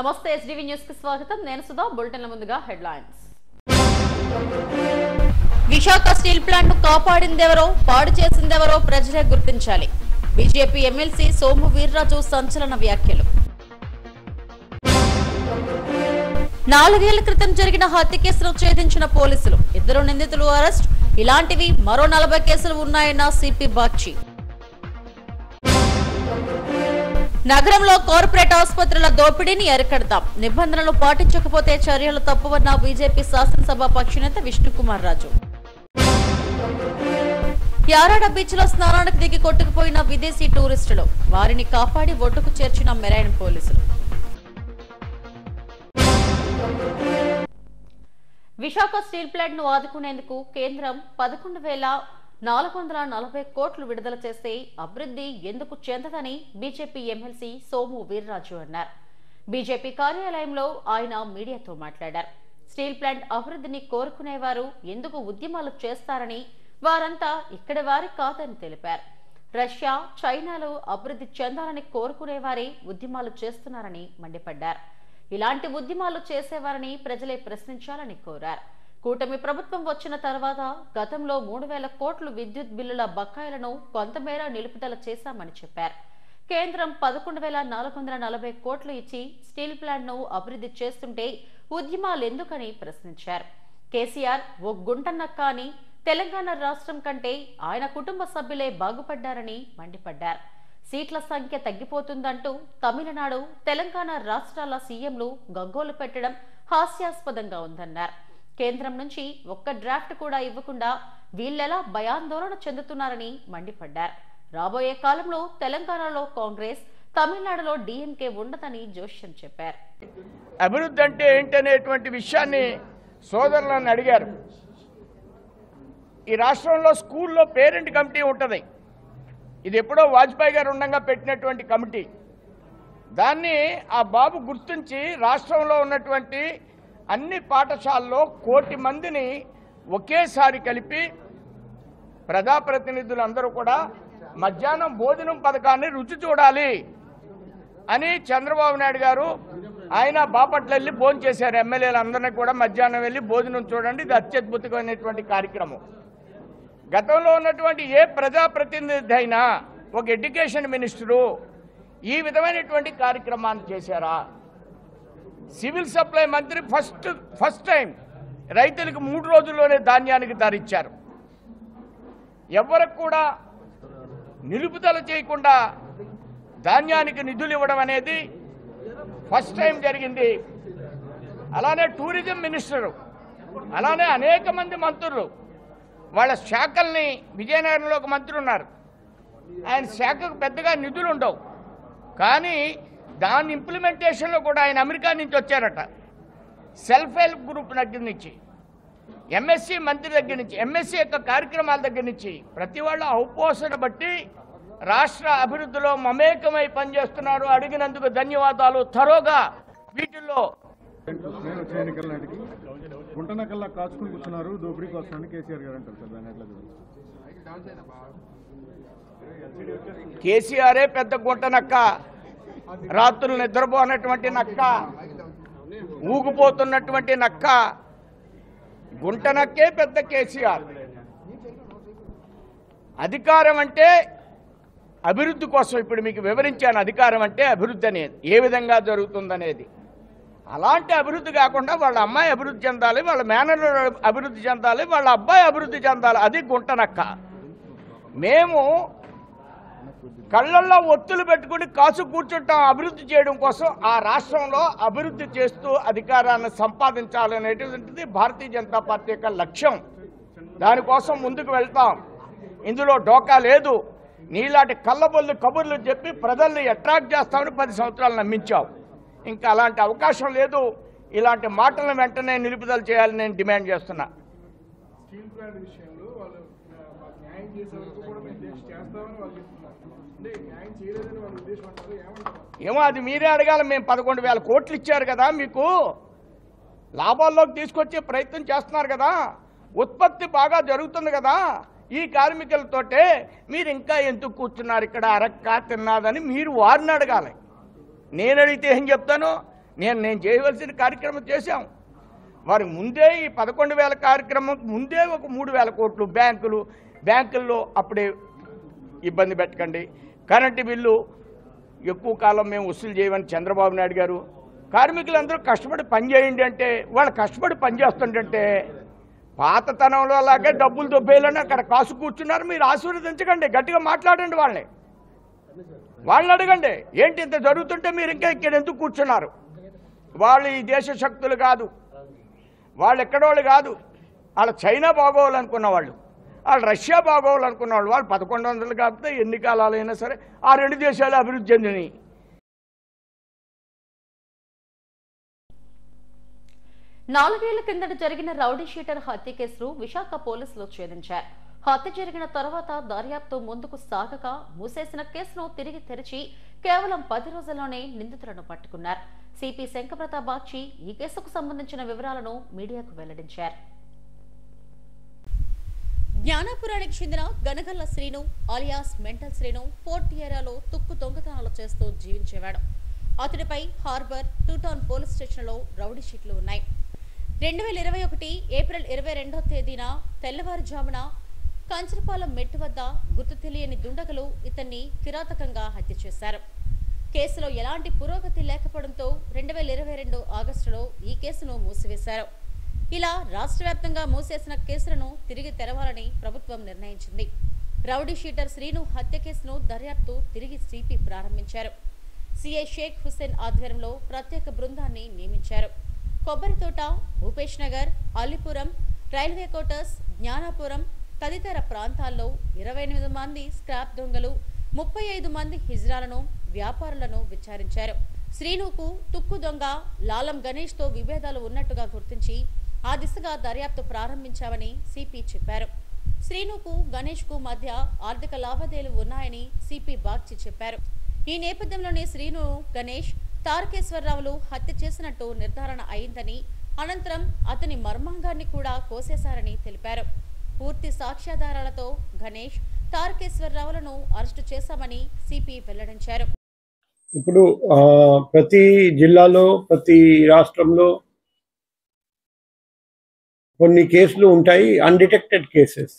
నమస్తే SDV news కి స్వాగతం నేను సుధా బులెటిన్ల ముందుగా హెడ్లైన్స్ విశాఖ స్టీల్ ప్లాంట్ ను కాపాడిందెవరో పాడు చేసిందెవరో ప్రజలే గుర్తించాలి బీజేపీ ఎమ్మెల్సీ సోము వీర్రాజు సంచలన వ్యాఖ్యలు 4 ఏళ్ల క్రితం జరిగిన హత్య కేసును ఛేదించిన పోలీసులు 2 నిందితులు అరెస్ట్ ఇలాంటివి మరో 40 కేసులు ఉన్నాయన్న సిపి బాక్షి నగరంలో కార్పొరేట్ ఆసుపత్రుల దోపిడీని అరికడతాం నిబంధనలు పాటించకపోతే చర్యలు తప్పవన్న బీజేపీ శాసనసభ పక్షనేత విష్ణుకుమార్ రాజు యారాడ బీచ్ లో స్నానానికి దిగి కొట్టుకుపోయిన విదేశీ టూరిస్టులు వారిని కాపాడి ఒడ్డుకు చేర్చిన మెరైన్ పోలీసులు విశాఖ స్టీల్ ప్లాంట్ ను ఆదుకునేందుకు కేంద్రం 11,440 కోట్లు విడుదల చేస్తే అభివృద్ధి ఎందుకు చెందదని బీజేపీ ఎమ్మెల్సీ సోము వీర్రాజు అన్నారు. బీజేపీ కార్యాలయంలో ఆయన మీడియాతో మాట్లాడారు. స్టీల్ ప్లాంట్ అభివృద్ధిని కోరుకునేవారు ఎందుకు ఉద్యమాలు చేస్తారని, వారంతా ఇక్కడి వారి కాదని తెలిపారు. రష్యా, చైనాలో అభివృద్ధి చెందాలని కోరుకునేవారే ఉద్యమాలు చేస్తున్నారని మండిపడ్డారు. ఇలాంటి ఉద్యమాలు చేసేవారని ప్రజలే ప్రశ్నించాలని కోరారు. కూటమి ప్రభుత్వం వచ్చిన తర్వాత గతంలో 3,000 కోట్లు విద్యుత్ బిల్లుల బకాయిలను కొంతమేర నిలుపుదల చేశామని చెప్పారు. కేంద్రం 11,440 కోట్లు ఇచ్చి స్టీల్ ప్లాంట్ ను అభివృద్ధి చేస్తుంటే ఉద్యమాలు ఎందుకని ప్రశ్నించారు. కేసీఆర్ ఓ గుంటనక్క అని తెలంగాణ రాష్ట్రం కంటే ఆయన కుటుంబ సభ్యులే బాగుపడ్డారని మండిపడ్డారు. సీట్ల సంఖ్య తగ్గిపోతుందంటూ తమిళనాడు, తెలంగాణ రాష్ట్రాల సీఎంలు గగ్గోలు పెట్టడం హాస్యాస్పదంగా ఉందన్నారు. కేంద్రం నుంచి ఒక్క డ్రాఫ్ట్ కూడా ఇవ్వకుండా వీళ్ళెలా భయాందోళన చెందుతున్నారని మండిపడ్డారు. రాబోయే కాలంలో తెలంగాణలో కాంగ్రెస్, తమిళనాడులో డీఎంకే ఉండదని జోష్యం చెప్పారు. అభివృద్ధి అంటే ఏంటనేటువంటి విషయాన్ని సోదరులను అడిగారు. ఈ రాష్ట్రంలో స్కూల్లో పేరెంట్ కమిటీ ఉంటుంది. ఇది ఎప్పుడో వాజ్పేయి గారు ఉండగా పెట్టినటువంటి కమిటీ. దాన్ని ఆ బాబు గుర్తించి రాష్ట్రంలో ఉన్నటువంటి అన్ని పాఠశాలలో 1,000,000 మందిని ఒకేసారి కలిపి ప్రజాప్రతినిధులందరూ కూడా మధ్యాహ్నం భోజనం పథకాన్ని రుచి చూడాలి అని చంద్రబాబు నాయుడు గారు ఆయన బాపట్ల వెళ్ళి భోజనం చేశారు. ఎమ్మెల్యేలందరినీ కూడా మధ్యాహ్నం వెళ్ళి భోజనం చూడండి, ఇది అత్యద్భుతమైనటువంటి కార్యక్రమం. గతంలో ఉన్నటువంటి ఏ ప్రజాప్రతినిధి అయినా, ఒక ఎడ్యుకేషన్ మినిస్టరు ఈ విధమైనటువంటి కార్యక్రమాన్ని చేశారా? సివిల్ సప్లై మంత్రి ఫస్ట్ టైం రైతులకు 3 రోజుల్లోనే ధాన్యానికి ధర ఇచ్చారు. ఎవరికి కూడా నిలుపుదల చేయకుండా ధాన్యానికి నిధులు ఇవ్వడం అనేది ఫస్ట్ టైం జరిగింది. అలానే టూరిజం మినిస్టరు, అలానే అనేక మంది మంత్రులు వాళ్ళ శాఖల్ని, విజయనగరంలో ఒక మంత్రి ఉన్నారు, ఆయన శాఖకు పెద్దగా నిధులు ఉండవు, కానీ దాని ఇంప్లిమెంటేషన్లో కూడా ఆయన అమెరికా నుంచి వచ్చారట. సెల్ఫ్ హెల్ప్ గ్రూప్ దగ్గర నుంచి, ఎంఎస్సీ మంత్రి దగ్గర నుంచి, ఎంఎస్సీ యొక్క కార్యక్రమాల దగ్గర నుంచి ప్రతి వాళ్ళ ఔపోసన బట్టి రాష్ట్ర అభివృద్ధిలో మమేకమై పనిచేస్తున్నారు. అడిగినందుకు ధన్యవాదాలు. తరోగా వీటిల్లో ఎన్నికల నాటికి గుంటనకల్లా కాచుకుని కూర్చున్నారు దోపిడీ కోసం అని కేసీఆర్ గారు అంటారు సార్. దాని ఎట్లా కేసీఆరే పెద్ద గుంటనక్క, రాత్రులు నిద్రపోనటువంటి నక్క, ఊగిపోతున్నటువంటి నక్క, గుంటనక్కే పెద్ద కేసీఆర్. అధికారం అంటే అభివృద్ధి కోసం ఇప్పుడు మీకు వివరించాను. అధికారం అంటే అభివృద్ధి అనేది ఏ విధంగా జరుగుతుందనేది. అలాంటి అభివృద్ధి కాకుండా వాళ్ళ అమ్మాయి అభివృద్ధి చెందాలి, వాళ్ళ మేనర్ అభివృద్ధి చెందాలి, వాళ్ళ అబ్బాయి అభివృద్ధి చెందాలి, అది గుంటనక్క. మేము కళ్ళల్లో ఒత్తులు పెట్టుకుని కాసు కూర్చుంటాం అభివృద్ధి చేయడం కోసం. ఆ రాష్ట్రంలో అభివృద్ధి చేస్తూ అధికారాన్ని సంపాదించాలనేటువంటిది భారతీయ జనతా పార్టీ యొక్క లక్ష్యం. దానికోసం ముందుకు వెళ్తాం. ఇందులో డోకా లేదు. నీలాంటి కళ్ళబొల్లి కబుర్లు చెప్పి ప్రజల్ని అట్రాక్ట్ చేస్తామని 10 సంవత్సరాలు నమ్మించావు. ఇంకా అలాంటి అవకాశం లేదు. ఇలాంటి మాటలను వెంటనే నిలుపుదల చేయాలని నేను డిమాండ్ చేస్తున్నా. స్టీల్ ప్లాంట్ విషయంలో వాళ్ళు న్యాయం చేసే వరకు కూడా మేము చేస్తామని వాళ్ళు చెప్తున్నారు. అంటే న్యాయం చేయలేదని వాళ్ళ ఉద్దేశం అంటారు. ఏమో అది మీరే అడగాలి. మేము 11,000 కోట్లు ఇచ్చారు కదా, మీకు లాభాల్లోకి తీసుకొచ్చే ప్రయత్నం చేస్తున్నారు కదా, ఉత్పత్తి బాగా జరుగుతుంది కదా, ఈ కార్మికులతోటే మీరు ఇంకా ఎందుకు కూర్చున్నారు ఇక్కడ అరక్క తిన్నాదని మీరు వారిని అడగాలి. నేను అడిగితే ఏం చెప్తాను? నేను చేయవలసిన కార్యక్రమం చేశాం. వారికి ముందే ఈ 11,000 కార్యక్రమం ముందే ఒక 3,000 కోట్లు బ్యాంకుల్లో అప్పుడే ఇబ్బంది పెట్టకండి. కరెంటు బిల్లు ఎక్కువ కాలం మేము వసూలు చేయమని చంద్రబాబు నాయుడు గారు. కార్మికులందరూ కష్టపడి పని చేయండి అంటే వాళ్ళు కష్టపడి పని చేస్తుంటే పాతతనంలో అలాగే డబ్బులు దొబ్బేయాలని అక్కడ కాసు కూర్చున్నారు. మీరు ఆశీర్వదించకండి, గట్టిగా మాట్లాడండి, వాళ్ళని అడగండి. ఏంటి ఇంత జరుగుతుంటే మీరు ఇంకా ఇక్కడ ఎందుకు కూర్చున్నారు? వాళ్ళు ఈ దేశ శక్తులు కాదు, వాళ్ళు ఎక్కడోళ్ళు కాదు. వాళ్ళు చైనా బాగోవాలనుకున్న వాళ్ళు, వాళ్ళు రష్యా బాగోవాలనుకున్న వాళ్ళు. వాళ్ళు 1100 కాకపోతే ఎన్ని కాలాలైనా సరే ఆ 2 దేశాలు అభివృద్ధి చెందినాయి. 4 ఏళ్ల కిందట జరిగిన రౌడీ షీటర్ హత్య కేసును విశాఖ పోలీసులు ఛేదించారు. హత్య జరిగిన తర్వాత దర్యాప్తు ముందుకు సాగక మూసేసిన కేసును తిరిగి తెరిచి కేవలం 10 రోజుల్లోనే నిందితులను పట్టుకున్నారు. సిపి శంకరప్రతాప్ బాగ్చి ఈ కేసుకు సంబంధించిన వివరాలను మీడియాకు వెల్లడించారు. జ్ఞానాపురానికి చెందిన Ganagalla Srinu alias mental Srinu port ఏరియాలో తుక్కు దొంగతనాలు చేస్తూ జీవించేవాడు. అతడిపై హార్బర్ 2 టౌన్ పోలీస్ స్టేషన్లో రౌడీ షీట్లు ఉన్నాయి. 2021 ఏప్రిల్ 22వ తేదీన తెల్లవారుజామున కంచరపాలెం మెట్టు వద్ద గుర్తు తెలియని దుండగులు ఇతన్ని కిరాతకంగా హత్య చేశారు. కేసులో ఎలాంటి పురోగతి లేకపోవడంతో 2022 ఆగస్టులో ఈ కేసును మూసివేశారు. ఇలా రాష్ట్ర వ్యాప్తంగా మూసేసిన కేసులను తిరిగి తెరవాలని ప్రభుత్వం నిర్ణయించింది. రౌడీ షీటర్ శ్రీను హత్య కేసును దర్యాప్తు తిరిగి సిపి ప్రారంభించారు. సిఐ షేక్ హుస్సేన్ ఆధ్వర్యంలో ప్రత్యేక బృందాన్ని నియమించారు. కొబ్బరితోట, భూపేష్ నగర్, అల్లిపురం, రైల్వే క్వార్టర్స్, జ్ఞానాపురం తదితర ప్రాంతాల్లో 28 మంది స్క్రాప్ దొంగలు, 35 మంది హిజ్రాలను, వ్యాపారులను విచారించారు. శ్రీనుకు తుక్కు దొంగ లాలం గణేష్తో విభేదాలు ఉన్నట్టుగా గుర్తించి ఆ దిశగా దర్యాప్తు ప్రారంభించామని సిపి చెప్పారు. శ్రీనుకు గణేష్కు మధ్య ఆర్థిక లావాదేవీలు ఉన్నాయని సిపి బాగ్చి చెప్పారు. ఈ నేపథ్యంలోనే శ్రీను, గణేష్, తారకేశ్వరరావులు హత్య చేసినట్టు నిర్ధారణ అయిందని, అనంతరం అతని మర్మాంగాన్ని కూడా కోసేశారని తెలిపారు. పూర్తి సాక్ష్యాధారాలతో గణేష్, తారకేశ్వరరావులను అరెస్టు చేశామని సిపి వెల్లడించారు. ఇప్పుడు ప్రతి జిల్లాలో, ప్రతి రాష్ట్రంలో కొన్ని కేసులు ఉంటాయి, అన్డిటెక్టెడ్ కేసెస్,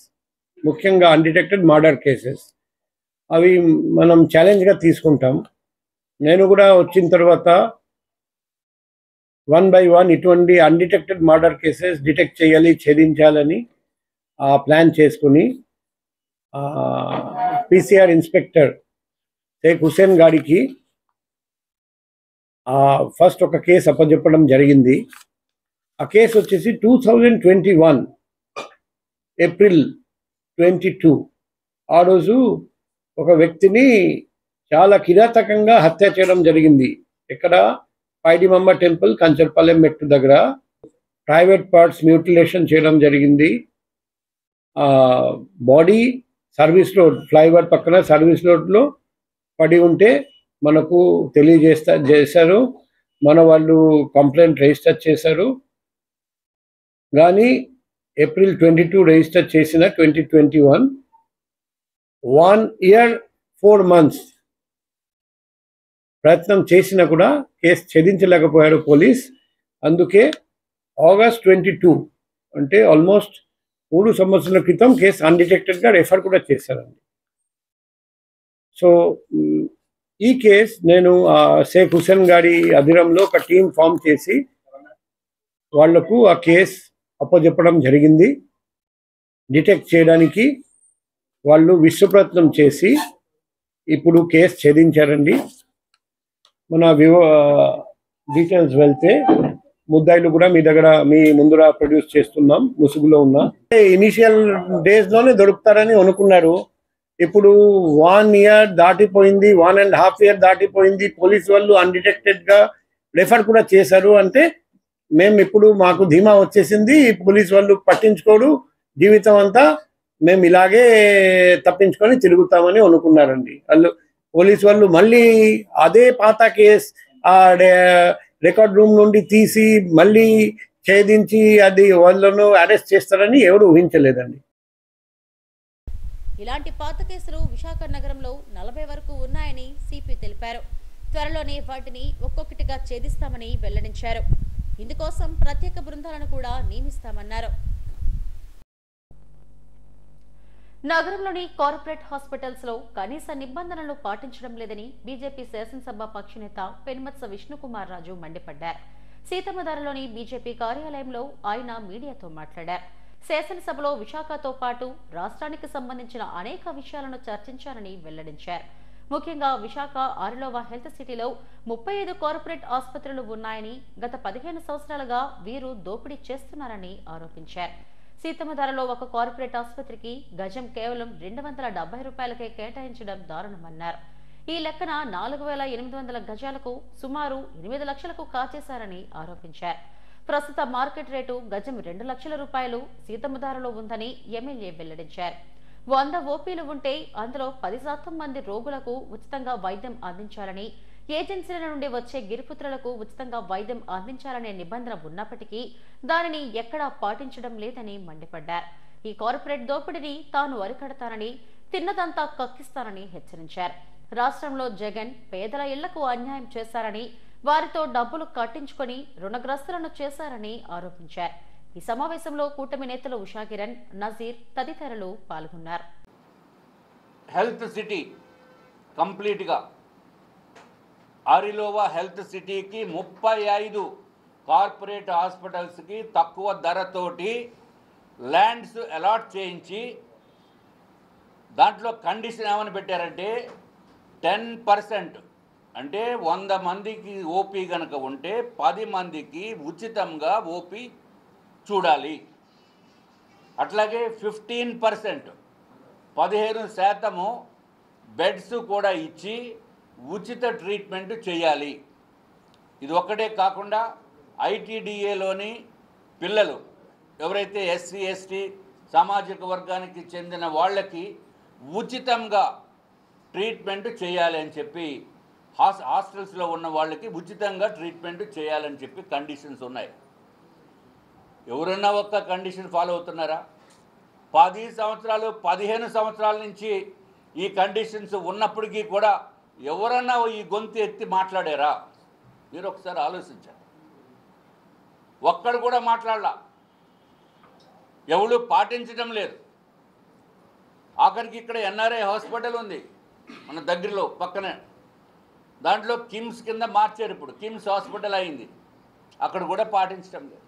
ముఖ్యంగా అన్డిటెక్టెడ్ మర్డర్ కేసెస్. అవి మనం ఛాలెంజ్గా తీసుకుంటాం. నేను కూడా వచ్చిన తర్వాత 1 by 1 ఇటువంటి అన్డిటెక్టెడ్ మర్డర్ కేసెస్ డిటెక్ట్ చేయాలి, ఛేదించాలని ప్లాన్ చేసుకుని పీసీఆర్ ఇన్స్పెక్టర్ షేక్ హుస్సేన్ గారికి ఫస్ట్ ఒక కేసు అప్పచెప్పడం జరిగింది. ఆ కేసు వచ్చేసి 2021 ఏప్రిల్ 22 ఆ రోజు ఒక వ్యక్తిని చాలా కిరాతకంగా హత్య చేయడం జరిగింది. ఇక్కడ పైడిమమ్మ టెంపుల్ కంచర్పాలెం మెట్టు దగ్గర ప్రైవేట్ పార్ట్స్ మ్యూటిలేషన్ చేయడం జరిగింది. బాడీ సర్వీస్ రోడ్, ఫ్లైఓవర్ పక్కన సర్వీస్ రోడ్లో పడి ఉంటే మనకు చేశారు. మన వాళ్ళు కంప్లైంట్ రిజిస్టర్ చేశారు. కానీ ఏప్రిల్ 22 రిజిస్టర్ చేసిన 2021 1 year 4 months ప్రయత్నం చేసినా కూడా కేసు ఛేదించలేకపోయారు పోలీస్. అందుకే ఆగస్ట్ 22 అంటే ఆల్మోస్ట్ 3 సంవత్సరాల క్రితం కేసు అన్డిటెక్టెడ్గా రెఫర్ కూడా చేశారండి. సో ఈ కేసు నేను షేక్ హుస్సేన్ గారి అధీనంలో ఒక టీం ఫామ్ చేసి వాళ్లకు ఆ కేసు అప్పచెప్పడం జరిగింది. డిటెక్ట్ చేయడానికి వాళ్ళు విశ్వప్రయత్నం చేసి ఇప్పుడు కేసు ఛేదించారండి. మన డీటెయిల్స్ వెళ్తే ముద్దాయిలు కూడా మీ ముందర ప్రొడ్యూస్ చేస్తున్నాం, ముసుగులో ఉన్న. ఇనిషియల్ డేస్లోనే దొరుకుతారని అనుకున్నారు. ఇప్పుడు 1 year దాటిపోయింది, 1.5 year దాటిపోయింది. పోలీస్ వాళ్ళు అన్డిటెక్టెడ్గా రెఫర్ కూడా చేశారు. అంటే మేము ఇప్పుడు మాకు ధీమా వచ్చేసింది, పోలీస్ వాళ్ళు పట్టించుకోరు, జీవితం అంతా మేము ఇలాగే తప్పించుకొని తిరుగుతామని అనుకున్నారండి. పోలీస్ వాళ్ళు మళ్ళీ అదే పాత కేసు రికార్డ్ రూమ్ నుండి తీసి మళ్ళీ ఛేదించి అది వాళ్ళను అరెస్ట్ చేస్తారని ఎవరు ఊహించలేదండి. ఇలాంటి పాత కేసులు విశాఖ నగరంలో 40 వరకు ఉన్నాయని సిపి తెలిపారు. త్వరలోనే వాటిని ఒక్కొక్కటిగా ఛేదిస్తామని వెల్లడించారు. ఇందుకోసం ప్రత్యేక బృందాలను కూడా నియమిస్తామన్నారు. నగరంలోని కార్పొరేట్ హాస్పిటల్స్ లో కనీస నిబంధనలు పాటించడం లేదని బీజేపీ శాసనసభ పక్షనేత పెనుమత్స విష్ణుకుమార్ రాజు మండిపడ్డారు. సీతమ్మధారలోని బీజేపీ కార్యాలయంలో ఆయన మీడియాతో మాట్లాడారు. శాసనసభలో విశాఖతో పాటు రాష్ట్రానికి సంబంధించిన అనేక విషయాలను చర్చించారని వెల్లడించారు. ముఖ్యంగా విశాఖ ఆరిలోవా హెల్త్ సిటీలో 35 కార్పొరేట్ ఆసుపత్రులు ఉన్నాయని, గత 15 సంవత్సరాలుగా వీరు దోపిడీ చేస్తున్నారని ఆరోపించారు. సీతమ్మధారలో ఒక కార్పొరేట్ ఆసుపత్రికి గజం కేవలం 270 రూపాయలకే కేటాయించడం దారుణమన్నారు. ఈ లెక్కన 4800 గజాలకు సుమారు 8 లక్షలకు కాచేశారని ఆరోపించారు. ప్రస్తుత మార్కెట్ రేటు గజం 2 లక్షల రూపాయలు సీతమ్మధారలో ఉందని ఎమ్మెల్యే వెల్లడించారు. 100 ఓపీలు ఉంటే అందులో 10% మంది రోగులకు ఉచితంగా వైద్యం అందించాలని, ఏజెన్సీల నుండి వచ్చే గిరిపుత్రులకు ఉచితంగా వైద్యం అందించాలనే నిబంధన ఉన్నప్పటికీ దానిని ఎక్కడా పాటించడం లేదని మండిపడ్డారు. ఈ కార్పొరేట్ దోపిడీని తాను అరికడతానని, తిన్నదంతా కక్కిస్తానని హెచ్చరించారు. రాష్ట్రంలో జగన్ పేదల ఇళ్లకు అన్యాయం చేశారని, వారితో డబ్బులు కట్టించుకొని రుణగ్రస్తులను చేశారని ఆరోపించారు. ఈ సమావేశంలో కూటమి నేతలు ఉషాకిరణ్, నజీర్ తదితరులు పాల్గొన్నారు. హెల్త్ సిటీ కంప్లీట్గా ఆరిలోవా హెల్త్ సిటీకి 35 కార్పొరేట్ హాస్పిటల్స్కి తక్కువ ధరతోటి ల్యాండ్స్ అలాట్ చేయించి దాంట్లో కండిషన్ ఏమని పెట్టారంటే 10%, అంటే 100 మందికి ఓపీ కనుక ఉంటే 10 మందికి ఉచితంగా ఓపీ చూడాలి. అట్లాగే 15% 15% బెడ్స్ కూడా ఇచ్చి ఉచిత ట్రీట్మెంట్ చేయాలి. ఇది ఒక్కటే కాకుండా ఐటీడీఏలోని పిల్లలు ఎవరైతే ఎస్సీ ఎస్టీ సామాజిక వర్గానికి చెందిన వాళ్ళకి ఉచితంగా ట్రీట్మెంట్ చేయాలి అని చెప్పి, హాస్టల్స్లో ఉన్న వాళ్ళకి ఉచితంగా ట్రీట్మెంట్ చేయాలని చెప్పి కండిషన్స్ ఉన్నాయి. ఎవరన్నా ఒక్క కండిషన్ ఫాలో అవుతున్నారా? 10 సంవత్సరాలు 15 సంవత్సరాల నుంచి ఈ కండిషన్స్ ఉన్నప్పటికీ కూడా ఎవరన్నా ఈ గొంతు ఎత్తి మాట్లాడారా? మీరు ఒకసారి ఆలోచించండి. ఒక్కడు కూడా మాట్లాడలా, ఎవరు పాటించడం లేదు. ఆఖరికి ఇక్కడ ఎన్ఆర్ఐ హాస్పిటల్ ఉంది మన దగ్గరలో పక్కనే, దాంట్లో కిమ్స్ కింద మార్చారు, ఇప్పుడు కిమ్స్ హాస్పిటల్ అయింది, అక్కడ కూడా పాటించడం లేదు.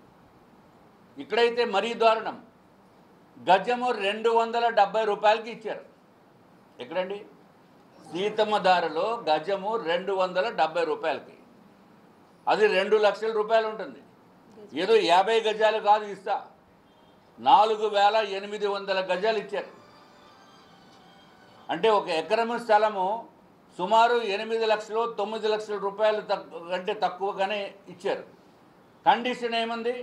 ఇక్కడైతే మరీ దారుణం, గజము 270 రూపాయలకి ఇచ్చారు. ఎక్కడండి? సీతమ్మధారలో గజము 270 రూపాయలకి, అది 2 లక్షల రూపాయలు ఉంటుంది. ఏదో 50 గజాలు కాదు ఇస్తా, 4800 గజాలు ఇచ్చారు. అంటే ఒక ఎకరము స్థలము సుమారు 8 లక్షలు 9 లక్షల రూపాయలు కంటే తక్కువగానే ఇచ్చారు. కండిషన్ ఏముంది?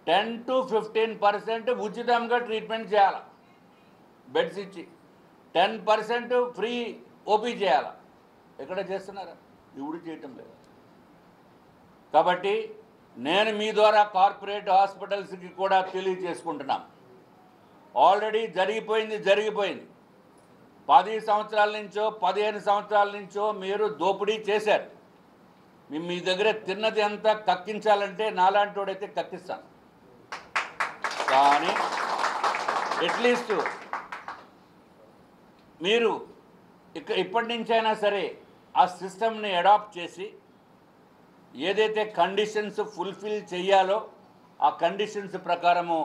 10 to 15% ఉచితంగా ట్రీట్మెంట్ చేయాలి, బెడ్స్ ఇచ్చి 10% ఫ్రీ ఓపీ చేయాలి. ఎక్కడ చేస్తున్నారా? ఇప్పుడు చేయటం లేదు. కాబట్టి నేను మీ ద్వారా కార్పొరేట్ హాస్పిటల్స్కి కూడా తెలియజేసుకుంటున్నాం, ఆల్రెడీ జరిగిపోయింది. 10 సంవత్సరాల నుంచో 15 సంవత్సరాల నుంచో మీరు దోపిడీ చేశారు. మీ దగ్గర తిన్నది అంతా కక్కించాలంటే నాలాంటి వాడైతే కక్కిస్తాను, కానీ అట్లీస్ట్ మీరు ఇప్పటి నుంచైనా సరే ఆ సిస్టమ్ని అడాప్ట్ చేసి ఏదైతే కండిషన్స్ ఫుల్ఫిల్ చేయాలో ఆ కండిషన్స్ ప్రకారము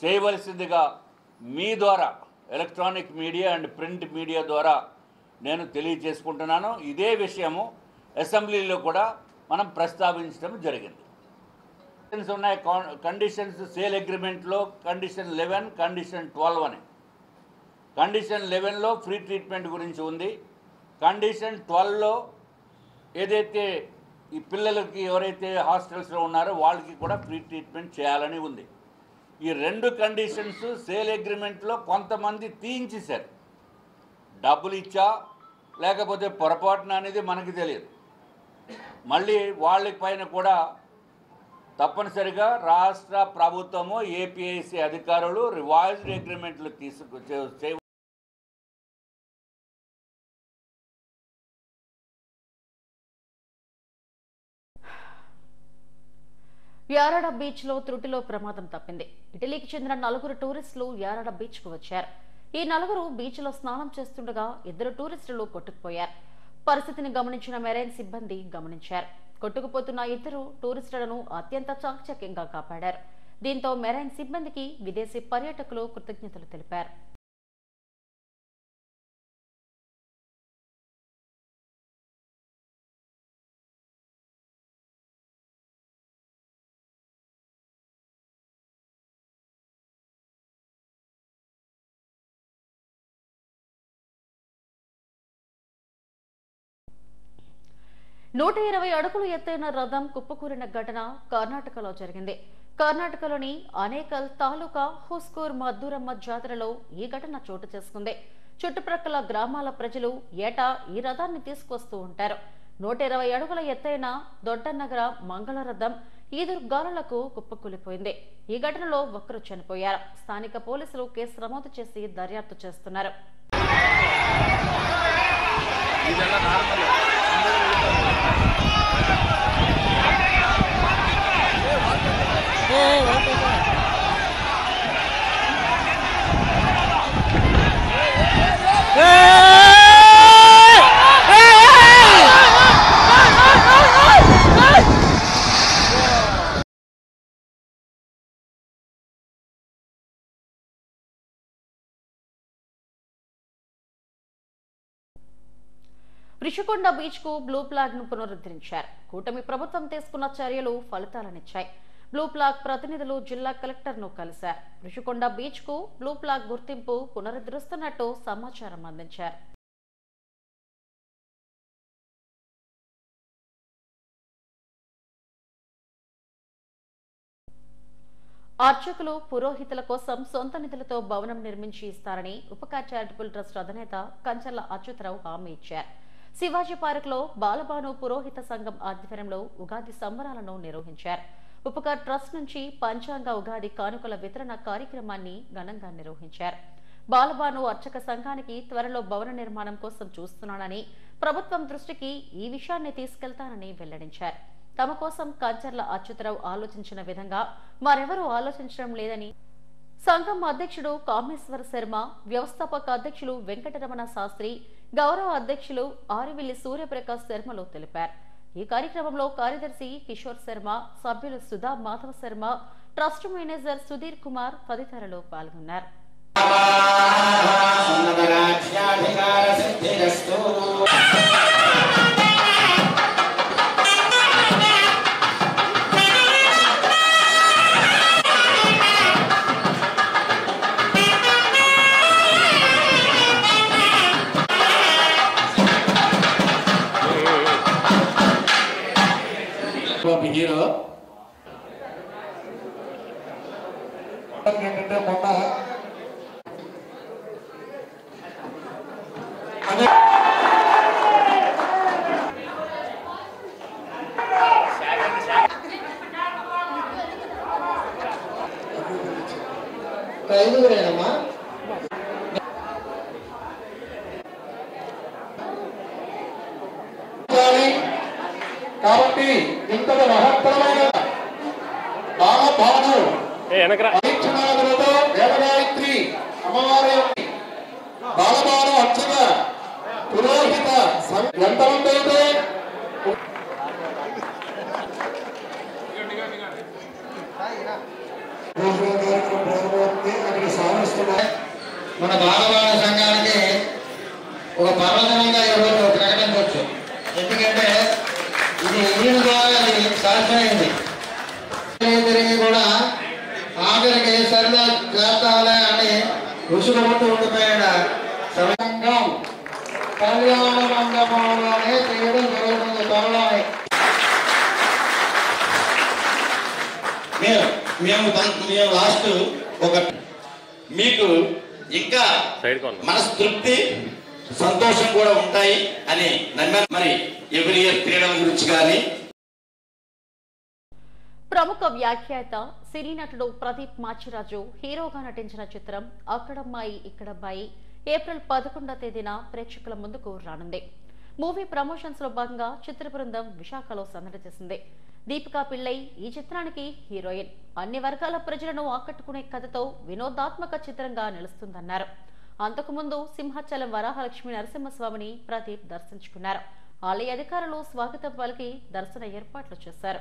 చేయవలసిందిగా మీ ద్వారా electronic media and print media ద్వారా నేను తెలియజేసుకుంటున్నాను. ఇదే విషయము అసెంబ్లీలో కూడా మనం ప్రస్తావించడం జరిగింది. ఉన్నాయి కండిషన్స్ సేల్ అగ్రిమెంట్లో కండిషన్ 11, కండిషన్ 12 అని. కండిషన్ 11లో ఫ్రీ ట్రీట్మెంట్ గురించి ఉంది. కండిషన్ 12లో ఏదైతే ఈ పిల్లలకి ఎవరైతే హాస్టల్స్లో ఉన్నారో వాళ్ళకి కూడా ఫ్రీ ట్రీట్మెంట్ చేయాలని ఉంది. ఈ 2 కండిషన్స్ సేల్ అగ్రిమెంట్లో కొంతమంది తీయించేశారు. డబ్బులు ఇచ్చా లేకపోతే పొరపాటున అనేది మనకి తెలియదు. మళ్ళీ వాళ్ళ పైన కూడా తప్పనిసరిగా రాష్ట్ర ప్రభుత్వము ఏపీఐసి అధికారులు రివైజ్డ్ అగ్రిమెంట్లు యారాడ బీచ్ లో త్రుటిలో ప్రమాదం తప్పింది. ఇటలీకి చెందిన 4 టూరిస్టులు యారాడ బీచ్ కు వచ్చారు. ఈ 4 బీచ్ లో స్నానం చేస్తుండగా 2 టూరిస్టులు కొట్టుకుపోయారు. పరిస్థితిని గమనించిన మెరైన్ సిబ్బంది గమనించారు. కొట్టుకుపోతున్న 2 టూరిస్టులను అత్యంత చాకచక్యంగా కాపాడారు. దీంతో మెరైన్ సిబ్బందికి విదేశీ పర్యాటకులు కృతజ్ఞతలు తెలిపారు. నూట 120 అడుగులు ఎత్తైన రథం కుప్పకూలిన ఘటన కర్ణాటకలో జరిగింది. కర్ణాటకలోని అనేకల్ తాలూకా హుస్కూర్ మద్దూరమ్మ జాతరలో ఈ ఘటన చోటు చేసుకుంది. చుట్టుప్రక్కల గ్రామాల ప్రజలు ఏటా ఈ రథాన్ని తీసుకొస్తూ ఉంటారు. 120 అడుగుల ఎత్తైన దొడ్డనగర మంగళ రథం ఈదురుగాలులకు కుప్పకూలిపోయింది. ఈ ఘటనలో 1 చనిపోయారు. స్థానిక పోలీసులు కేసు నమోదు చేసి దర్యాప్తు చేస్తున్నారు. రిషికొండ బీచ్ కు బ్లూ ఫ్లాగ్ ను పునరుద్ధరించారు. కూటమి ప్రభుత్వం తీసుకున్న చర్యలు ఫలితాలనిచ్చాయి. బ్లూ ఫ్లాగ్ ప్రతినిధులు జిల్లా కలెక్టర్ ను కలిశారు. రిషికొండ బీచ్ కు బ్లూ ఫ్లాగ్ గుర్తింపు పునరుద్ధరిస్తున్నట్టు సమాచారం అందించారు. అర్చకులు పురోహితుల కోసం సొంత నిధులతో భవనం నిర్మించి ఇస్తారని ఉపకార్ చారిటబుల్ ట్రస్ట్ అధినేత కంచర్ల అచ్యుతరావు హామీ ఇచ్చారు. శివాజీ పార్క్ లో బాలబాను పురోహిత సంఘం ఆధ్వర్యంలో ఉగాది సంబరాలను నిర్వహించారు. ఉపకార్ ట్రస్ట్ నుంచి పంచాంగ ఉగాది కానుకల వితరణ కార్యక్రమాన్ని ఘనంగా నిర్వహించారు. బాలబాను అర్చక సంఘానికి త్వరలో భవన నిర్మాణం కోసం చూస్తున్నానని, ప్రభుత్వం దృష్టికి ఈ విషయాన్ని తీసుకెళ్తానని వెల్లడించారు. తమ కోసం కంచర్ల అచ్యుతరావు ఆలోచించిన విధంగా మరెవరూ ఆలోచించడం లేదని సంఘం అధ్యక్షుడు కామేశ్వర శర్మ, వ్యవస్థాపక అధ్యక్షులు వెంకటరమణ శాస్త్రి, గౌరవ అధ్యక్షులు ఆరివిల్లి సూర్యప్రకాష్ శర్మలు తెలిపారు. ఈ కార్యక్రమంలో కార్యదర్శి కిషోర్ శర్మ, సభ్యులు సుధా మాధవ శర్మ, ట్రస్ట్ మేనేజర్ సుధీర్ కుమార్ తదితరులు పాల్గొన్నారు. హీరో ఏంటంటే మొన్న ఐదుగురేనమ్మా కాబట్టి ఇంతటి మహత్తరమైన బాలబాను పరీక్షణాలతో వేదగాయత్రి అమ్మవారి బాలబాను అర్చక పురోహిత ఎంతమంది అయితే అక్కడ సాధిస్తున్నాయి. మన బాలబాను సంఘానికి ఒక పర్వదనంగా ఈరోజు ప్రకటించవచ్చు. ఎందుకంటే ఇది ఈయన ద్వారా అది సాధ్యమైంది. తిరిగి కూడా ఆఖరికి సరిదా చేస్తాలే అని ఋషులముట్టు ఉండిపోయిన సంఘం కళ్యాణ మండపంలోనే చేయడం జరుగుతుంది. త్వరలోనే మేము లాస్ట్ ఒక మీకు ఇంకా మనసు తృప్తి సంతోషం కూడా ఉంటాయి అని నమ్మారు. మరి ఎవ్రీ ఇయర్ క్రీడల గురించి కానీ ప్రముఖ వ్యాఖ్యాత సినీ నటుడు ప్రదీప్ మాచిరాజు హీరోగా నటించిన చిత్రం అక్కడమ్మాయి ఇక్కడబ్బాయి ఏప్రిల్ 11వ తేదీన ప్రేక్షకుల ముందుకు రానుంది. మూవీ ప్రమోషన్స్ లో భాగంగా చిత్ర బృందం విశాఖలో సందడి చేసింది. దీపికా పిల్లై ఈ చిత్రానికి హీరోయిన్. అన్ని వర్గాల ప్రజలను ఆకట్టుకునే కథతో వినోదాత్మక చిత్రంగా నిలుస్తుందన్నారు. అంతకుముందు సింహాచలం వరాహలక్ష్మి నరసింహస్వామిని ప్రదీప్ దర్శించుకున్నారు. ఆలయ అధికారులు స్వాగతం పలికి దర్శన ఏర్పాట్లు చేశారు.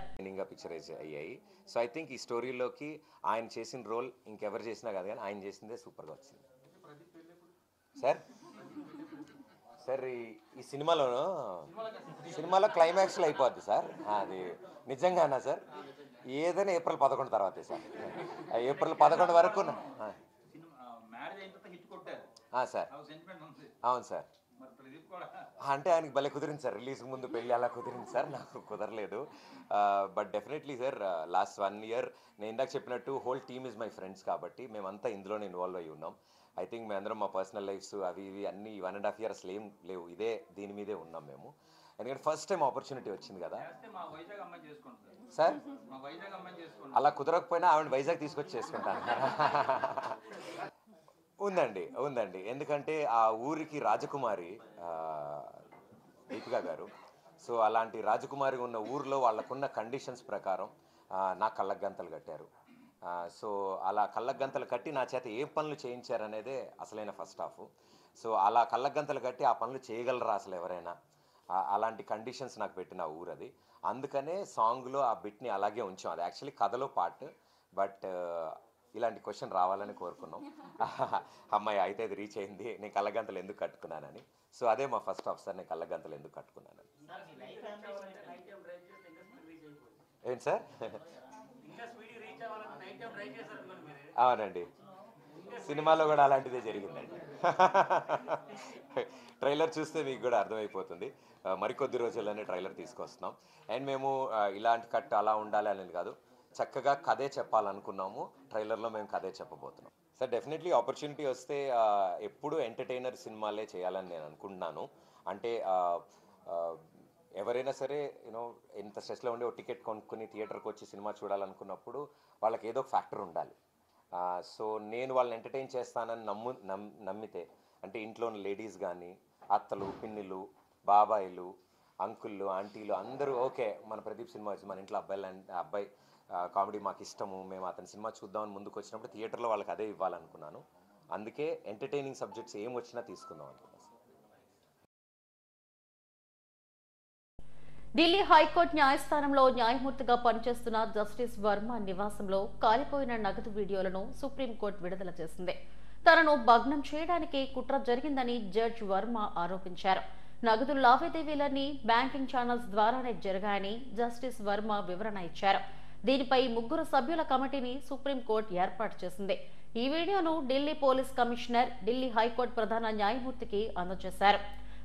పిక్చరైజ్ అయ్యాయి. సో ఐ థింక్ ఈ స్టోరీలోకి ఆయన చేసిన రోల్ ఇంకెవరు చేసినా కాదు కానీ ఆయన చేసిందే సూపర్గా వచ్చింది. సార్ ఈ సినిమాలో క్లైమాక్స్లో అయిపోద్ది సార్. అది నిజంగానా సార్? ఏదైనా ఏప్రిల్ 11 తర్వాతే సార్. ఏప్రిల్ 11 వరకు సార్. అవును సార్. అంటే ఆయనకి భలే కుదిరింది సార్. రిలీజ్ ముందు పెళ్ళి అలా కుదిరింది సార్, నాకు కుదరలేదు. But definitely sir last 1 year నేను ఇందాక చెప్పినట్టు whole team is my friends కాబట్టి మేమంతా ఇందులోనే ఇన్వాల్వ్ అయ్యి ఉన్నాం. ఐ థింక్ మేమందరం మా పర్సనల్ లైఫ్స్ అవి ఇవి అన్నీ 1.5 years అసలు ఏం లేవు, దీని మీదే ఉన్నాం మేము. ఎందుకంటే ఫస్ట్ టైం ఆపర్చునిటీ వచ్చింది కదా సార్. అలా కుదరకపోయినా ఆవిడ వైజాగ్ తీసుకొచ్చి చేసుకుంటాను. ఉందండి ఎందుకంటే ఆ ఊరికి రాజకుమారి దీపికా గారు. సో అలాంటి రాజకుమారి ఉన్న ఊర్లో వాళ్ళకున్న కండిషన్స్ ప్రకారం నా కళ్ళకు గంతలు కట్టారు. సో అలా కళ్ళకు గంతలు కట్టి నా చేత ఏ పనులు చేయించారనేదే అసలైన ఫస్ట్ హాఫ్. సో అలా కళ్ళకు గంతలు కట్టి ఆ పనులు చేయగలరా అసలు ఎవరైనా? అలాంటి కండిషన్స్ నాకు పెట్టిన ఊరు అది. అందుకనే సాంగ్లో ఆ బిట్ని అలాగే ఉంచాం. అది యాక్చువల్లీ కథలో పార్ట్, బట్ ఇలాంటి క్వశ్చన్ రావాలని కోరుకున్నాం. అమ్మాయి అయితే అది రీచ్ అయింది, నేను కళ్ళగంతలు ఎందుకు కట్టుకున్నానని. సో అదే మా ఫస్ట్ ఆఫ్ సార్, నేను కళ్ళగంతలు ఎందుకు కట్టుకున్నానని. ఏంటి సార్? అవునండి, సినిమాలో కూడా అలాంటిదే జరిగిందండి. ట్రైలర్ చూస్తే మీకు కూడా అర్థమైపోతుంది. మరికొద్ది రోజుల్లోనే ట్రైలర్ తీసుకొస్తున్నాం. అండ్ మేము ఇలాంటి కట్ అలా ఉండాలి అనేది కాదు, చక్కగా కథే చెప్పాలనుకున్నాము. ట్రైలర్లో మేము కథే చెప్పబోతున్నాం సార్. డెఫినెట్లీ ఆపర్చునిటీ వస్తే ఎప్పుడు ఎంటర్టైనర్ సినిమాలే చేయాలని నేను అనుకుంటున్నాను. అంటే ఎవరైనా సరే ఎంత స్ట్రెస్లో ఉండి ఒక టికెట్ కొనుక్కుని థియేటర్కి వచ్చి సినిమా చూడాలనుకున్నప్పుడు వాళ్ళకి ఏదో ఫ్యాక్టర్ ఉండాలి. సో నేను వాళ్ళని ఎంటర్టైన్ చేస్తానని నమ్మితే, అంటే ఇంట్లోని లేడీస్ కానీ, అత్తలు, పిన్నిలు, బాబాయిలు, అంకుళ్ళు, ఆంటీలు అందరూ ఓకే మన ప్రదీప్ సినిమా వచ్చి మన ఇంట్లో అబ్బాయి కామెడీ మాకు ఇష్టము, మేము అతని సినిమా చూద్దామని ముందుకు వచ్చినప్పుడు థియేటర్లో వాళ్ళకి అదే ఇవ్వాలనుకున్నాను. అందుకే ఎంటర్టైనింగ్ సబ్జెక్ట్స్ ఏం వచ్చినా తీసుకుందాం అనుకున్నాను. ఢిల్లీ హైకోర్టు న్యాయస్థానంలో న్యాయమూర్తిగా పనిచేస్తున్న జస్టిస్ వర్మ నివాసంలో కాలిపోయిన నగదు వీడియోలను సుప్రీంకోర్టు విడుదల చేసింది. తనను భగ్నం చేయడానికి కుట్ర జరిగిందని జడ్జి వర్మ ఆరోపించారు. నగదు లావాదేవీలన్నీ బ్యాంకింగ్ ఛానల్స్ ద్వారానే జరిగాయని జస్టిస్ వర్మ వివరణ ఇచ్చారు. దీనిపై 3 సభ్యుల కమిటీని సుప్రీంకోర్టు ఏర్పాటు చేసింది. ఈ వీడియోను Delhi police commissioner Delhi high court ప్రధాన న్యాయమూర్తికి అందజేశారు.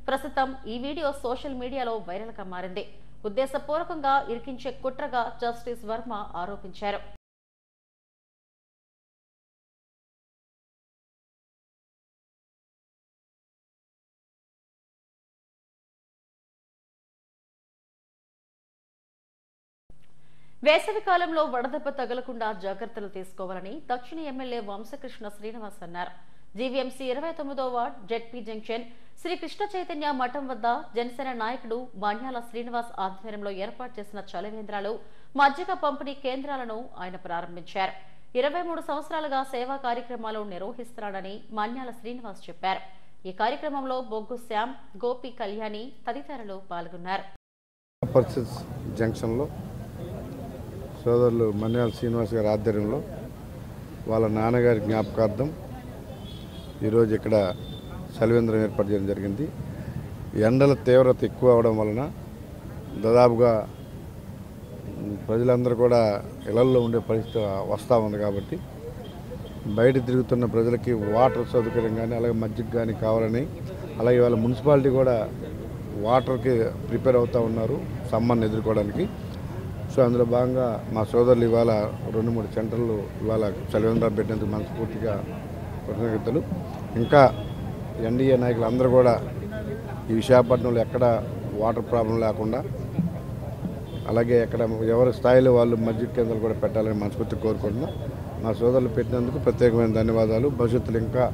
ప్రస్తుతం ఈ వీడియో సోషల్ మీడియాలో వైరల్గా మారింది. ఉద్దేశపూర్వకంగా ఇరికించే కుట్రగా జస్టిస్ వర్మ ఆరోపించారు. వేసవి కాలంలో వడదెబ్బ తగలకుండా జాగ్రత్తలు తీసుకోవాలని దక్షిణ ఎమ్మెల్యే వంశకృష్ణ శ్రీనివాస్ అన్నారు. జీవీఎంసీ 29వ ward ZP junction Sri Krishna Chaitanya మఠం వద్ద జనసేన నాయకుడు మన్యాల శ్రీనివాస్ ఆధ్వర్యంలో ఏర్పాటు చేసిన చలవేంద్రాలు, మజ్జిగ పంపిణీ కేంద్రాలను ఆయన ప్రారంభించారు. 23 సంవత్సరాలుగా సేవా కార్యక్రమాలు నిర్వహిస్తున్నాడని మన్యాల శ్రీనివాస్ చెప్పారు. ఈ కార్యక్రమంలో బొగ్గు శ్యామ్, గోపి కళ్యాణి తదితరులు పాల్గొన్నారు. జంక్షన్లో సోదరులు మన్యాల శ్రీనివాస్ గారి ఆధ్వర్యంలో వాళ్ళ నాన్నగారి జ్ఞాపకార్థం ఈరోజు ఇక్కడ చలివేంద్రం ఏర్పాటు చేయడం జరిగింది. ఎండల తీవ్రత ఎక్కువ అవడం వలన దాదాపుగా ప్రజలందరూ కూడా ఇళ్లల్లో ఉండే పరిస్థితి వస్తూ ఉంది. కాబట్టి బయట తిరుగుతున్న ప్రజలకి వాటర్ సౌకర్యం కానీ, అలాగే మజ్జిగ కానీ కావాలని, అలాగే వాళ్ళ మున్సిపాలిటీ కూడా వాటర్కి ప్రిపేర్ అవుతూ ఉన్నారు సమ్మర్ని ఎదుర్కోవడానికి. సో అందులో భాగంగా మా సోదరులు ఇవాళ 2-3 సెంటర్లు ఇవాళ చలివేంద్రం పెట్టినందుకు మనస్ఫూర్తిగా కృతజ్ఞతలు. ఇంకా ఎన్డీఏ నాయకులు అందరూ కూడా ఈ విశాఖపట్నంలో ఎక్కడ వాటర్ ప్రాబ్లం లేకుండా, అలాగే ఎక్కడ ఎవరి స్థాయిలో వాళ్ళు మజ్జిగ కేంద్రాలు కూడా పెట్టాలని మనస్ఫూర్తిగా కోరుకుంటున్నాం. మా సోదరులు పెట్టినందుకు ప్రత్యేకమైన ధన్యవాదాలు. భవిష్యత్తులో ఇంకా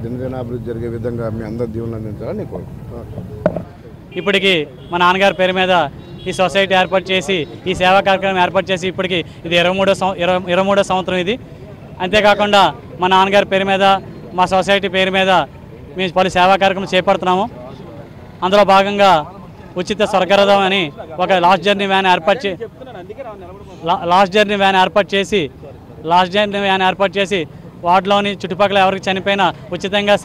దినదినాభివృద్ధి జరిగే విధంగా మీ అందరి దీవెనలు అందించాలని కోరుకుంటున్నాను. ఇప్పటికీ మా నాన్నగారి పేరు మీద ఈ సొసైటీ ఏర్పాటు చేసి ఈ సేవా కార్యక్రమం ఏర్పాటు చేసి ఇప్పటికి ఇది 23వ సంవత్సరం ఇది. అంతేకాకుండా మా నాన్నగారి పేరు మీద మా సొసైటీ పేరు మీద మేము పలు సేవా కార్యక్రమం చేపడుతున్నాము. అందులో భాగంగా ఉచిత స్వర్గరథం అని ఒక లాస్ట్ జర్నీ వ్యాన్ ఏర్పాటు చేసి వార్డులోని చుట్టుపక్కల ఎవరికి చనిపోయినా ఉచితంగా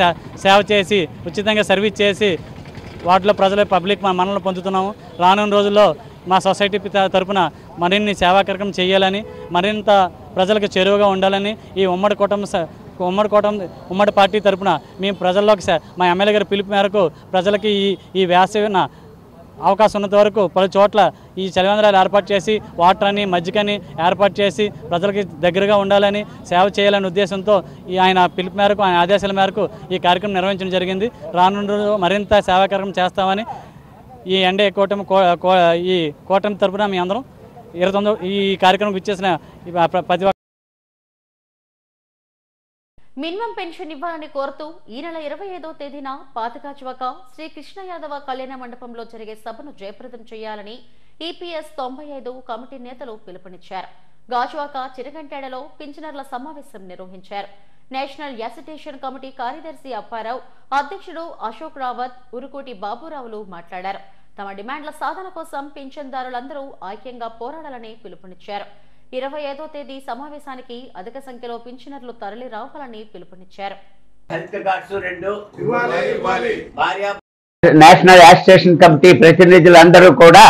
సేవ చేసి ఉచితంగా సర్వీస్ చేసి వాటిలో పబ్లిక్ మనల్ని పొందుతున్నాము. రానున్న రోజుల్లో మా సొసైటీ తరపున మరిన్ని సేవా కార్యక్రమం చేయాలని, మరింత ప్రజలకు చేరువగా ఉండాలని ఈ ఉమ్మడి పార్టీ తరపున మేము ప్రజల్లోకి మా ఎమ్మెల్యే గారి పిలుపు మేరకు ప్రజలకి ఈ వేసవిన అవకాశం ఉన్నంత వరకు పలు చోట్ల ఈ చలివేంద్రాలు ఏర్పాటు చేసి వాటర్ మజ్జిగని ఏర్పాటు చేసి ప్రజలకి దగ్గరగా ఉండాలని సేవ చేయాలనే ఉద్దేశంతో ఆయన పిలుపు మేరకు ఆయన ఆదేశాల మేరకు ఈ కార్యక్రమం నిర్వహించడం జరిగింది. రానున్న మరింత సేవా కార్యక్రమం చేస్తామని ఈ ఎన్డీఏ కూటమి తరపున మీ అందరం ఈ కార్యక్రమం ఇచ్చేసిన ప్రతి మినిమం పెన్షన్ ఇవ్వాలని కోరుతూ ఈ నెల 25వ తేదీన పాతగాజువాక శ్రీ కృష్ణ యాదవ కళ్యాణ మండపంలో జరిగే సభను జయప్రదం చేయాలని ఈపీఎస్ 95 కమిటీ నేతలు పిలుపునిచ్చారు. గాజువాక చిరగంటేడలో పింఛనర్ల సమావేశం నిర్వహించారు. నేషనల్ యాసిటేషన్ కమిటీ కార్యదర్శి అప్పారావు, అధ్యక్షుడు అశోక్ రావత్, ఉరుకోటి బాబురావులు మాట్లాడారు. తమ డిమాండ్ల సాధన కోసం పింఛన్దారులందరూ ఐక్యంగా పోరాడాలని పిలుపునిచ్చారు. 25వ తేదీ సమావేశానికి అధిక సంఖ్యలో పింఛనర్లు తరలి రావాలని పిలుపునిచ్చారు. నేషనల్ యాసిటేషన్ కమిటీ ప్రతినిధులందరూ కూడా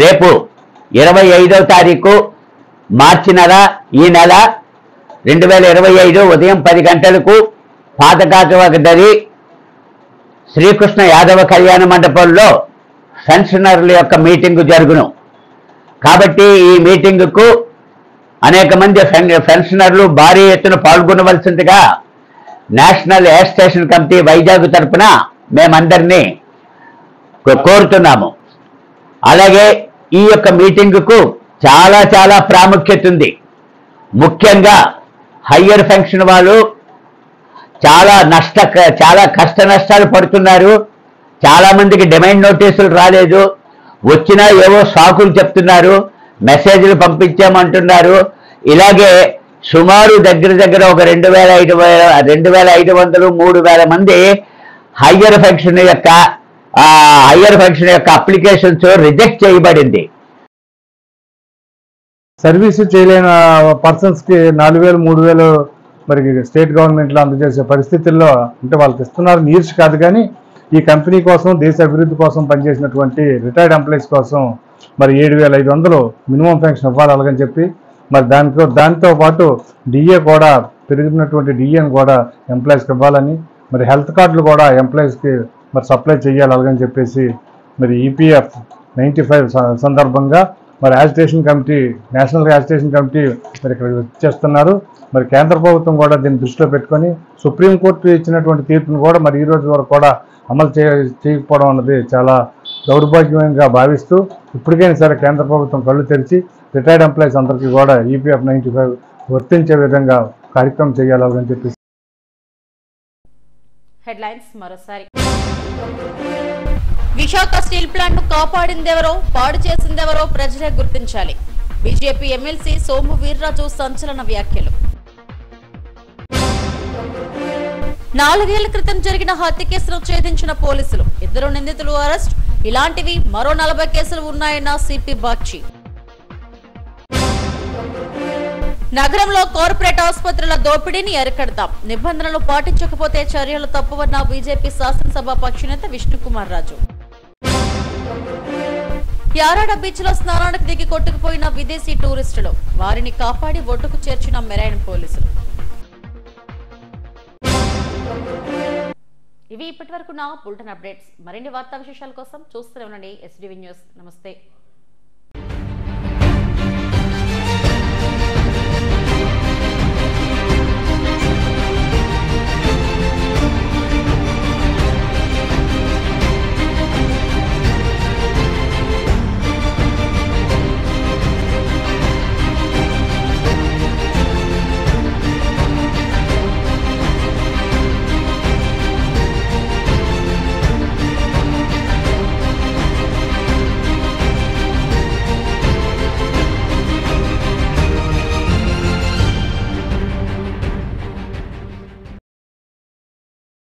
రేపు 25వ తారీఖు మార్చి నెల ఈ నెల 2025 ఉదయం 10 గంటలకు పాతగాజువాక దరి శ్రీకృష్ణ యాదవ కళ్యాణ మండపంలో పెన్షనర్ల యొక్క మీటింగు జరుగును. కాబట్టి ఈ మీటింగుకు అనేక మంది పెన్షనర్లు భారీ ఎత్తున పాల్గొనవలసిందిగా నేషనల్ యాసిటేషన్ కమిటీ వైజాగ్ తరఫున మేమందరినీ కోరుతున్నాము. అలాగే ఈ యొక్క మీటింగుకు చాలా చాలా ప్రాముఖ్యత ఉంది. ముఖ్యంగా హయ్యర్ పెన్షన్ వాళ్ళు చాలా కష్ట నష్టాలు పడుతున్నారు. చాలామందికి డిమాండ్ నోటీసులు రాలేదు, వచ్చినా ఏవో సాకులు చెప్తున్నారు, మెసేజ్లు పంపించామంటున్నారు. ఇలాగే సుమారు దగ్గర ఒక 2,500 3,000 మంది హయ్యర్ పెన్షన్ యొక్క అప్లికేషన్స్ రిజెక్ట్ చేయబడింది. సర్వీస్ చేయలేని పర్సన్స్కి 4,000 3,000 మరి స్టేట్ గవర్నమెంట్లో అందజేసే పరిస్థితుల్లో అంటే వాళ్ళకి ఇస్తున్నారు నీర్స్ కాదు. కానీ ఈ కంపెనీ కోసం దేశ అభివృద్ధి కోసం పనిచేసినటువంటి రిటైర్డ్ ఎంప్లాయీస్ కోసం మరి 7,500 మినిమం పెన్షన్ ఇవ్వాలి అలాగని చెప్పి మరి దాంతో పాటు డిఏ కూడా పెరిగినటువంటి డిఏని కూడా ఎంప్లాయీస్కి ఇవ్వాలని, మరి హెల్త్ కార్డులు కూడా ఎంప్లాయీస్కి మరి సప్లై చేయాలి అలాగని చెప్పేసి మరి ఈపీఎఫ్ 95 సందర్భంగా మరి agitation committee national agitation committee మరి ఇక్కడ చేస్తున్నారు. మరి కేంద్ర ప్రభుత్వం కూడా దీన్ని దృష్టిలో పెట్టుకొని సుప్రీంకోర్టు ఇచ్చినటువంటి తీర్పును కూడా మరి ఈ రోజు వరకు కూడా అమలు చేయకపోవడం అన్నది చాలా దౌర్భాగ్యంగా భావిస్తూ ఇప్పటికైనా సరే కేంద్ర ప్రభుత్వం కళ్ళు తెరిచి రిటైర్డ్ ఎంప్లాయీస్ అందరికీ కూడా ఈపీఎఫ్ 95 వర్తించే విధంగా కార్యక్రమం చేయాలని చెప్పి. హెడ్లైన్స్ మరోసారి. విశాఖ స్టీల్ ప్లాంట్ ను కాపాడిందెవరో పాడు చేసిందెవరో ప్రజలే గుర్తించాలి. బీజేపీ ఎమ్మెల్సీ సోము వీర్రాజు సంచలన వ్యాఖ్యలు. 4 ఏళ్ల క్రితం జరిగిన హత్య కేసును ఛేదించిన పోలీసులు, 2 నిందితులు అరెస్ట్. ఇలాంటివి మరో 40 కేసులు ఉన్నాయన్న సిపి బాక్షి. నగరంలో కార్పొరేట్ ఆసుపత్రుల దోపిడీని అరికడతాం, నిబంధనలు పాటించకపోతే చర్యలు తప్పవన్న బీజేపీ శాసనసభ పక్షనేత విష్ణుకుమార్ రాజు. యారాడ బీచ్ లో స్నానానికి దిగి కొట్టుకుపోయిన విదేశీ టూరిస్టులు, వారిని కాపాడి ఒడ్డుకు చేర్చిన మెరైన్ పోలీసులు. ఇవి ఇప్పటి వరకు నా బులెటిన్ అప్డేట్స్. మరిన్ని వార్తా విశేషాల కోసం చూస్తూనే ఉండండి SDV న్యూస్. నమస్తే.